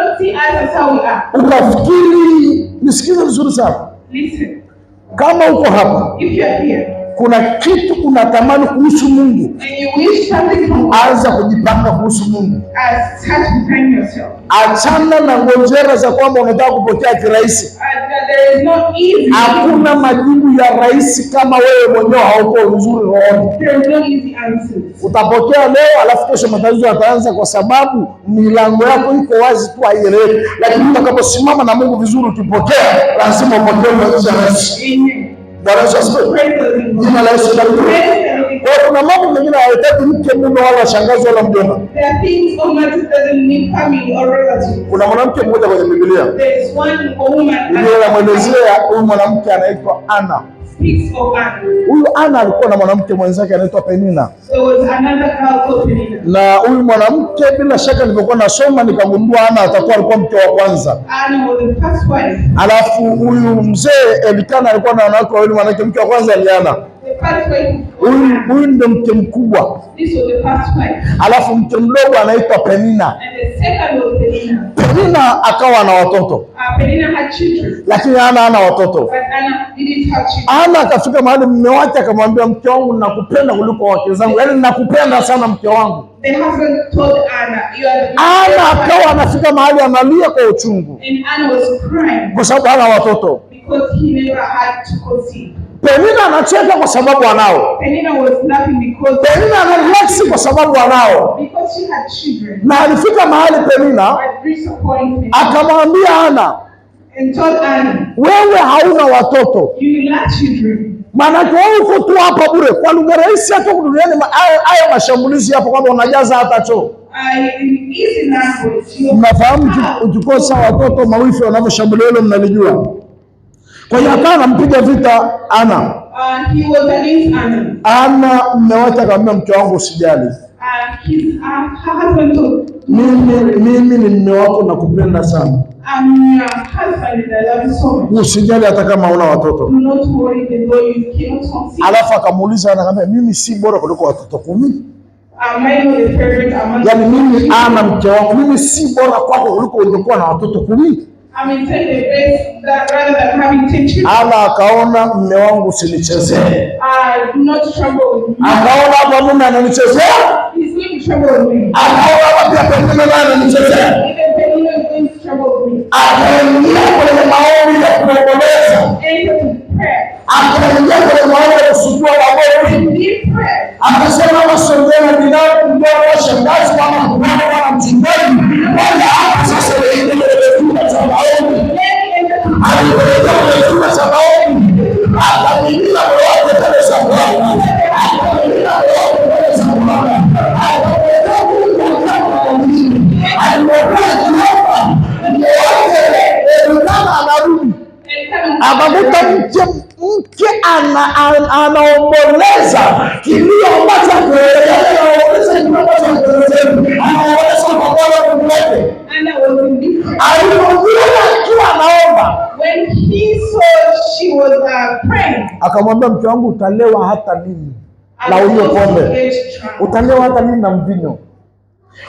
don't see us as how we are. Ukafikiri, nisikize vizuri sana. Listen. Kama uko hapa, if you are here, kuna kitu unatamani kuhusu Mungu, and you wish something from God, anza kujipanga kuhusu Mungu. Start preparing yourself. Achana na ngonjera za kwamba unataka kupokea kirahisi. There is no easy. Hakuna majibu ya rahisi kama wewe mwenyewe hauko vizuri rohoni. There is no easy answers. Utapokea leo alafu kesho matatizo yataanza, kwa sababu milango yako iko wazi tu, haieleweki. Lakini utakaposimama na Mungu vizuri, ukipokea lazima upokee maisha rahisi. Amen. Bwana Yesu asifiwe. Jina la Yesu libarikiwe. Kwa kuna mambo mengine hayataki mke, mume wala shangazi wala mjomba. There are things or matters that doesn't need family or relatives. Kuna mwanamke mmoja kwenye Biblia. There is one woman. Biblia inamwelezea huyu mwanamke anaitwa Ana. Speaks of Anna. Huyu Ana alikuwa na mwanamke mwenzake anaitwa Penina. There was another girl called Penina. Na huyu mwanamke bila shaka nilipokuwa nasoma nikagundua Ana alikuwa mke wa kwanza. Anna was the first wife. Alafu huyu mzee Elikana alikuwa na wanawake wawili, mwanamke mke wa kwanza ni Ana. Huyu ndio mke mkubwa. This was the first wife. Alafu mke mdogo anaitwa Penina. And the second was Penina. Penina akawa na watoto. Penina had children. Lakini Ana hana watoto. But Anna didn't have children. Ana akafika mahali mume wake akamwambia, mke wangu nakupenda kuliko wake zangu. Yaani nakupenda sana mke wangu. The husband told Anna, you are the Ana akawa anafika mahali analia kwa uchungu. And Anna was crying. Kwa sababu hana watoto. Because he never had to conceive. Penina anacheka kwa sababu anao. Penina was laughing because Penina anarelax kwa sababu anao. Because she had children. Na alifika mahali Penina akamwambia Ana, and told Anna, wewe hauna watoto. You lack children. Maana wewe uko tu hapa bure. Kwa lugha rahisi hata duniani hayo mashambulizi hapo kwamba unajaza hata choo. Mnafahamu ukikosa watoto mawifi wanavyoshambulia hilo mnalijua. Kwa hiyo akawa anampiga vita Ana. He was against Anna. Ana mume wake akamwambia, mke wangu usijali. Her husband told, mimi ni mume wako nakupenda sana. I'm your husband and I love you so much. Usijali hata kama huna watoto. Do not worry the boy you cannot conceive. Alafu akamuuliza Ana, akamwambia mimi si bora kuliko watoto 10? Yaani mimi Ana mke wangu, mimi si bora kwako kuliko ungekuwa na watoto 10? Ana akaona mume wangu usinichezee. Akaona hapa mume ananichezea. Akaona hapa pia Penina naye ananichezea. Akaingia kwenye maombi ya kuomboleza. Akaingia kwenye maombi ya kusujua magoti. Akasema wasongea binadamu ndio shangazi kama mwana wa mchungaji. Wala hapa sasa ndio chumba cha maombi. Alipeleka kwenye chumba cha maombi. Akamimina roho yake pale za Bwana. Akamimina roho pale za Bwana. Akakuta mke anaomboleza kilio ambacho akiwa anaomba. Akamwambia, mke wangu utalewa hata nini na huyo pombe, utalewa hata nini na mvinyo,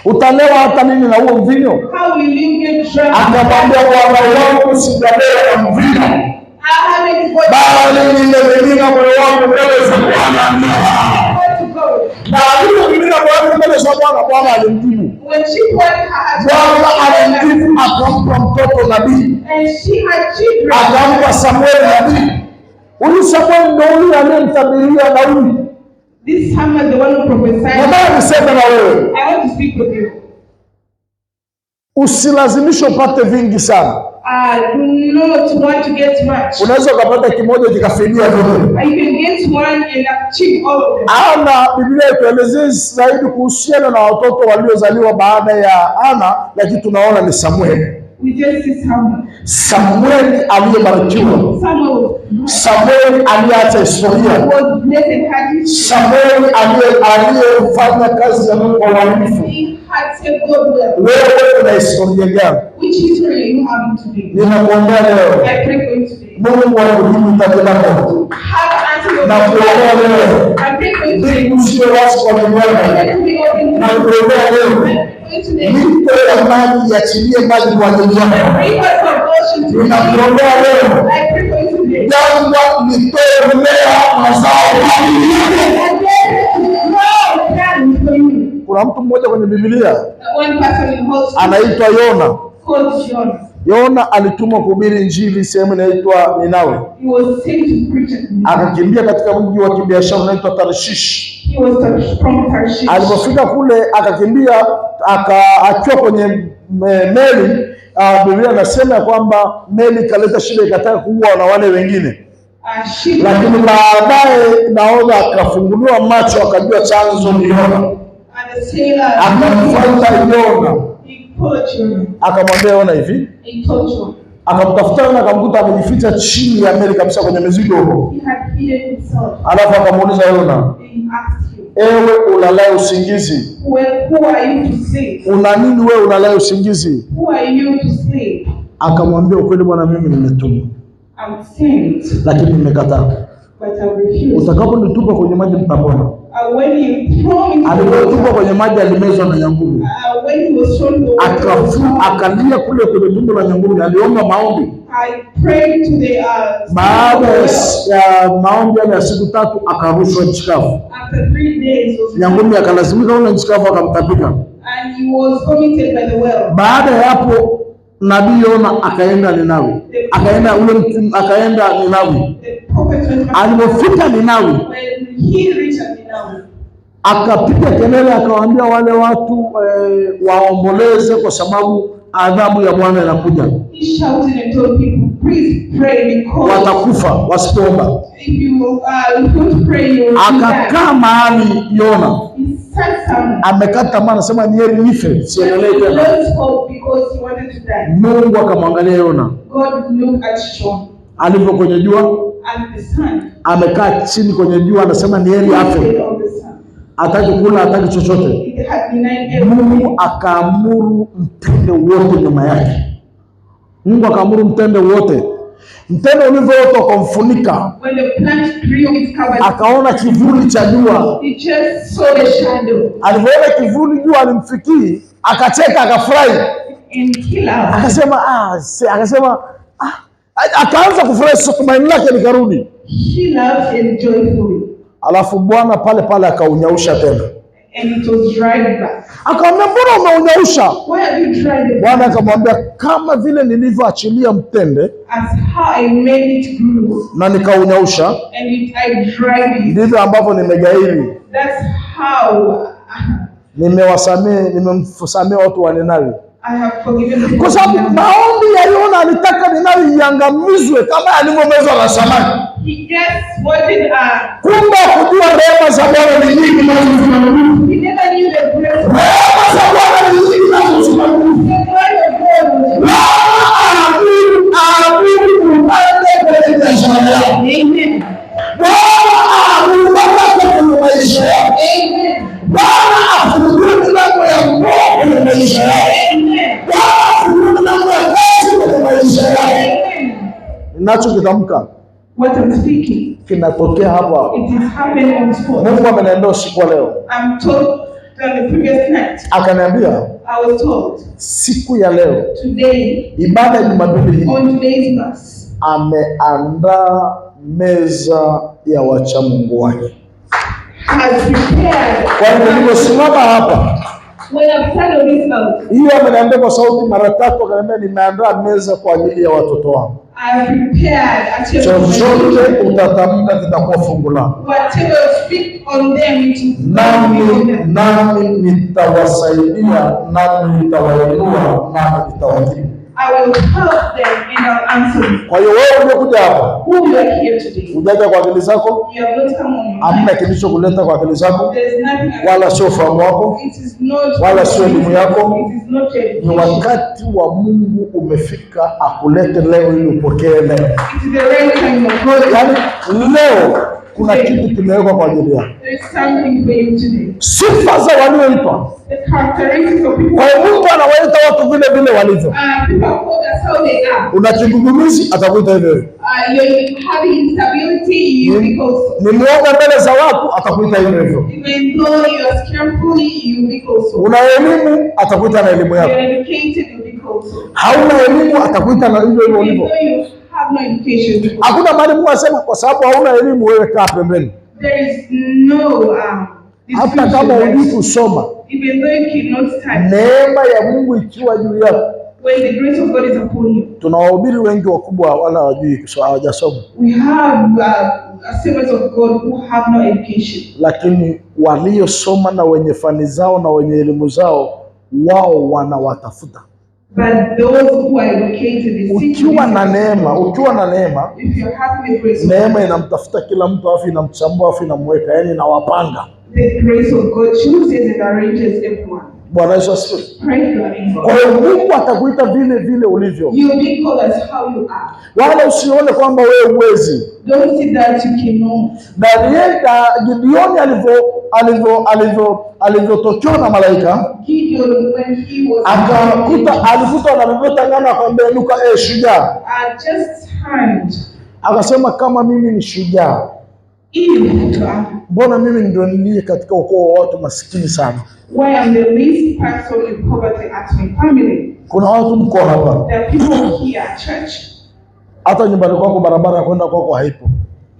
utalewa hata nini na huo mvinyo. Akamwambia, Bwana wangu sijalewa na mvinyo, bali nimemimina moyo wangu mbele za Bwana. Na alipomimina moyo wangu mbele za Bwana, Bwana alimjibu. Bwana alimjibu akampa mtoto nabii. Akampa Samueli nabii. Huyu Samueli ndio huyu aliyemtabiria Daudi. This Samuel, the one who prophesied. Nataka niseme na wewe. I want to speak with you. Usilazimishe upate vingi sana. Do not want to get much. Unaweza ukapata kimoja kikafidia vyote. You can get one and achieve all of them. Ana, Biblia ituelezea zaidi kuhusiana na watoto waliozaliwa baada ya Ana, lakini tunaona ni Samueli. We just see Samuel. Samueli aliyebarikiwa. Samueli aliacha historia. Samueli aliyefanya kazi ya Mungu kwa uaminifu. Wewe una historia gani? Ninakuombea leo. Mungu akujibu tatizo lako. Na kuombea leo. Mbingu sio wazi kwa mwanadamu. Na kuombea leo. mito ya maji iachilie maji kwa ajili yako. Ninakuombea leo jangwa litoe mmea mazao. Kuna mtu mmoja kwenye Biblia anaitwa Yona. Yona alitumwa kuhubiri Injili sehemu inaitwa Ninawi. Akakimbia katika mji wa kibiashara unaitwa Tarshish. Alipofika kule akakimbia akiwa kwenye meli. Biblia inasema kwamba meli ikaleta shida, ikataka kuua na wale wengine, lakini baadaye naona akafunguliwa macho akajua chanzo ni Yona. Akamfuata Yona akamwambia Yona hivi, akamtafuta Yona akamkuta amejificha chini ya meli kabisa kwenye mizigo huko. Alafu akamuuliza Yona, ewe ulalaye usingizi, una nini wewe ulalaye usingizi? Akamwambia, ukweli Bwana, mimi nimetumwa, lakini nimekataa. Utakaponitupa kwenye maji mtapona. Alipotupa kwenye maji alimezwa na nyangumi. Akalia kule kwenye tumbo la nyangumi. Aliomba maombi. Baada ya maombi ya siku 3 akarushwa nchi kavu. Nyangumi akalazimika kule nchi kavu akamtapika. Baada ya hapo nabii Yona akaenda Ninawi. Akaenda Ninawi. Alipofika Ninawi akapiga kelele akawaambia wale watu waomboleze kwa sababu adhabu ya Bwana inakuja. Watakufa wasipoomba. Akakaa mahali Yona amekata tamaa, anasema ni heri nife siendelee tena. Mungu akamwangalia Yona alivyo kwenye jua, amekaa chini kwenye jua, anasema ni heri afe, hataki kula, hataki chochote. Mungu akaamuru mtende wote nyuma yake. Mungu akaamuru mtende wote. Mtende ulivyoota ukamfunika, akaona kivuli cha jua. Alipoona kivuli jua alimfikii, akacheka akafurahi, akasema akaanza kufurahi, tumaini lake likarudi. Alafu Bwana pale pale akaunyausha tena. Akamwambia, mbona umeunyausha? Bwana akamwambia, kama vile nilivyoachilia mtende na nikaunyausha, ndivyo ambavyo nimegairi, nimemsamehe watu wa Ninawi. Kwa sababu maombi ya Yona alitaka Ninawi iangamizwe kama alivyomezwa na samaki. Kumbe kujua rehema za Bwana ni nyingi na zimedumu. Rehema za Bwana ni nyingi na zimedumu. Kwenye biashara yako. Bwana kwenye maisha yako. Bwana afungue milango ya Mungu kwenye maisha yako. Bwana afungue milango ya kazi kwenye maisha yako. Ninachokitamka kinatokea hapa. Mungu ameniambia usiku wa leo. Akaniambia siku ya leo, ibada ya Jumapili hii, ameandaa meza ya wacha Mungu wake. Kwa hiyo niliposimama hapa, hiyo ameniambia kwa sauti mara 3, akaniambia nimeandaa meza kwa ajili ya watoto wangu. Chochote utatamka kitakuwa fungu lako. Nami nitawasaidia, nami nitawainua, nami nitawajibu. Kwa hiyo wewe umekuja hapa, hujaja kwa akili zako, hamna kilichokuleta kwa akili zako, wala sio fahamu wako, wala sio elimu yako. Ni wakati wa Mungu umefika akulete leo ili upokee leo. Yaani leo kuna kitu kimewekwa kwa ajili yako. There is something for you today. Sifa za walioitwa. The characteristics of people. Kwa hiyo Mungu anawaita watu vile vile walivyo. People are called as how they are. Una kigugumizi atakuita hivyo. You're having instability, you be called. Ni mwoga mbele za watu atakuita hivyo hivyo. Even though you are careful, you be called so. Una elimu atakuita na elimu yako. You are educated, you be called so. Hauna elimu atakuita na hivyo hivyo ulivyo. Have no education. Hakuna mahali Mungu anasema kwa sababu hauna elimu wewe kaa pembeni. There is no hata kama hujui kusoma, even though you cannot study, neema ya Mungu ikiwa juu yako. When the grace of God is upon you. Tunawahubiri wengi wakubwa wala hawajui kusoma, hawajasoma. We have servants of God who have no education. Lakini waliosoma na wenye fani zao na wenye elimu zao wao wanawatafuta. But those who are educated is ukiwa na neema, if you have the grace, neema inamtafuta kila mtu afi inamchambua afi inamweka, yani inawapanga. The grace of God chooses and arranges everyone. Bwana Yesu asifiwe. Pray for me. Kwa hiyo Mungu atakuita vile vile ulivyo. You be called as how you are. Wala usione kwamba wewe huwezi. Don't see that you cannot. Gideoni alivyotokewa na malaika, Gideon, when he was alikuta wanamvutangana, akamwambia Luka, shujaa. Just hand. Akasema kama mimi ni shujaa, mbona mimi ndio nilie katika ukoo wa watu masikini sana? Why am the least person in poverty at my family? Kuna watu mko hapa. There are people here at church. Hata nyumbani kwako barabara ya kwenda kwako haipo.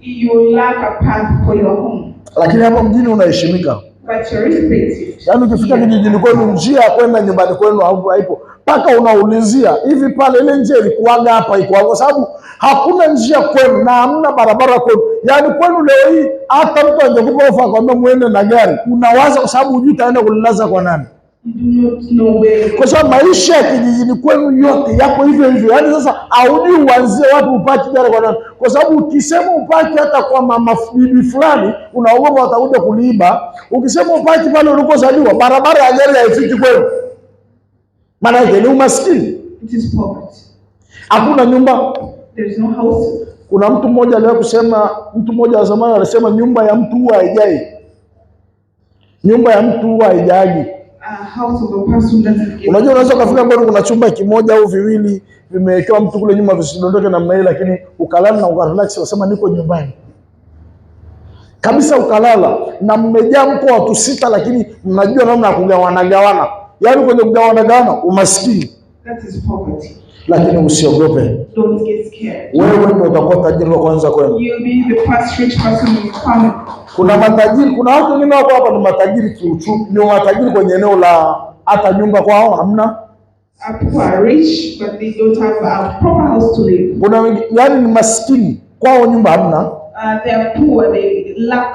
You lack a path for your home. Lakini hapa mjini unaheshimika. But you're respected. Yaani ukifika kijijini kwenu njia ya kwenda nyumbani kwenu haipo. Paka unaulizia hivi pale ile njia ilikuwaga hapa iko, kwa sababu hakuna njia kwenu na hamna barabara kwenu. Yaani kwenu leo hii hata mtu angekupa ofa kwamba muende na gari, unawaza kwa sababu hujui utaenda kulilaza kwa nani. You do not know where. Kwa sababu maisha ya kijijini kwenu yote yako hivyo hivyo. Yaani sasa haujui uanzie wapi upaki gari kwa nani. Kwa sababu ukisema upaki hata kwa mama bibi fulani unaogopa watakuja kuliiba. Ukisema upaki pale ulikozaliwa barabara ya gari haifiki kwenu. Maana yake ni umaskini. It is poverty. Hakuna nyumba. There is no house. Kuna mtu mmoja aliwahi kusema, mtu mmoja wa zamani alisema nyumba ya mtu huwa haijai. Nyumba ya mtu huwa haijai. House of a person doesn't get. Unajua unaweza kufika bado kuna chumba kimoja au viwili vimewekewa mtu kule nyuma visidondoke namna ile, lakini ukalala na ukarelax unasema niko nyumbani. Kabisa ukalala na mmejaa mko watu 6 lakini mnajua namna ya kugawana. Yaani kwenye kugawana umaskini. That is poverty. Lakini usiogope. Don't get scared. Wewe ndio utakuwa tajiri wa kwanza kwenu. You'll be the first rich person in your family. Kuna matajiri, kuna watu wengine wako hapa ni matajiri kiuchumi, ni matajiri kwenye eneo la hata nyumba kwao hamna. People are rich but they don't have a proper house to live. Kuna yani ni maskini kwao nyumba hamna. They are poor, they lack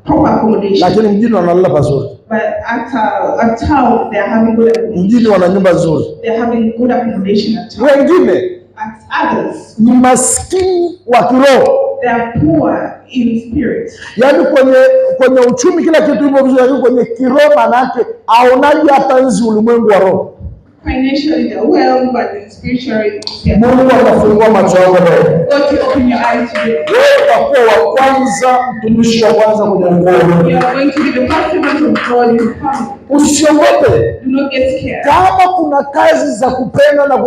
proper accommodation. Lakini mjini wanalala pazuri. But at town they are having good accommodation. Mjini wana nyumba nzuri. They are having good accommodation at town. Wengine At others ni maskini wa kiroho. they are poor in spirit. Yaani kwenye uchumi kila kitu hivyo vizuri, lakini kwenye kiroho maana yake aonaje hata nzi ulimwengu wa roho. Financially they're well, but spiritually Mungu atafungua macho yako leo. God will open your eyes today. Wewe utakuwa wa kwanza, mtumishi wa kwanza kwenye ukoo. You are going to be the first servant of God in your family. Usiogope. Do not get scared. Kama kuna kazi za kupenda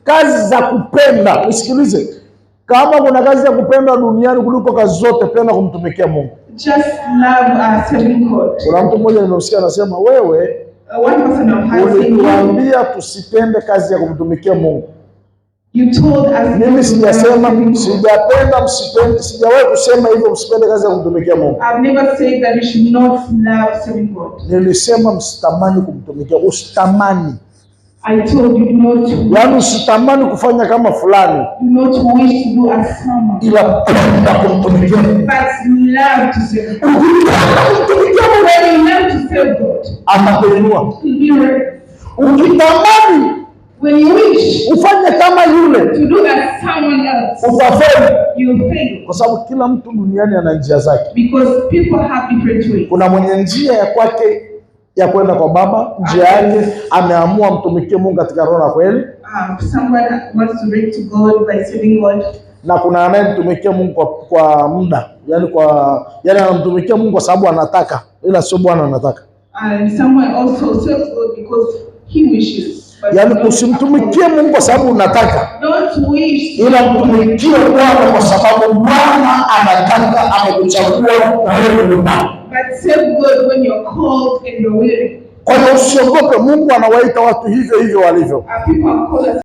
kazi za kupenda, usikilize. Kama kuna kazi za kupenda duniani kuliko kazi zote, penda kumtumikia Mungu. Just love serving God. Kuna mtu mmoja nimemsikia anasema wewe One person of ulituambia tusipende kazi ya kumtumikia Mungu. You told us. Mimi sijasema sijapenda msipende, sijawahi kusema hivyo msipende kazi ya kumtumikia Mungu. I've never said that you should not love serving God. Nilisema msitamani kumtumikia, usitamani. I told you not. Yaani usitamani kufanya kama fulani. Do not wish to do as someone. Ila penda kumtumikia. But love to serve God. When you love to serve God, atakuinua. Ukitamani when you wish ufanye kama yule to do as someone else, utafeli. you fail. Kwa sababu kila mtu duniani ana njia zake. Because people have different ways. Kuna mwenye njia ya kwake ya kwenda kwa Baba, njia yake ameamua mtumikie Mungu katika roho na kweli. Someone wants to reach to God by serving God. na kuna anayemtumikia Mungu kwa muda, yani anamtumikia Mungu kwa sababu anataka, ila sio Bwana anataka. And someone also serves God because he wishes. Yani usimtumikie Mungu kwa sababu unataka, ila mtumikie Bwana kwa sababu Bwana anataka, amekuchagua na wewe ni nani. But serve God when you're called and you're willing. Kwa hiyo usiogope, Mungu anawaita watu hivyo hivyo walivyo.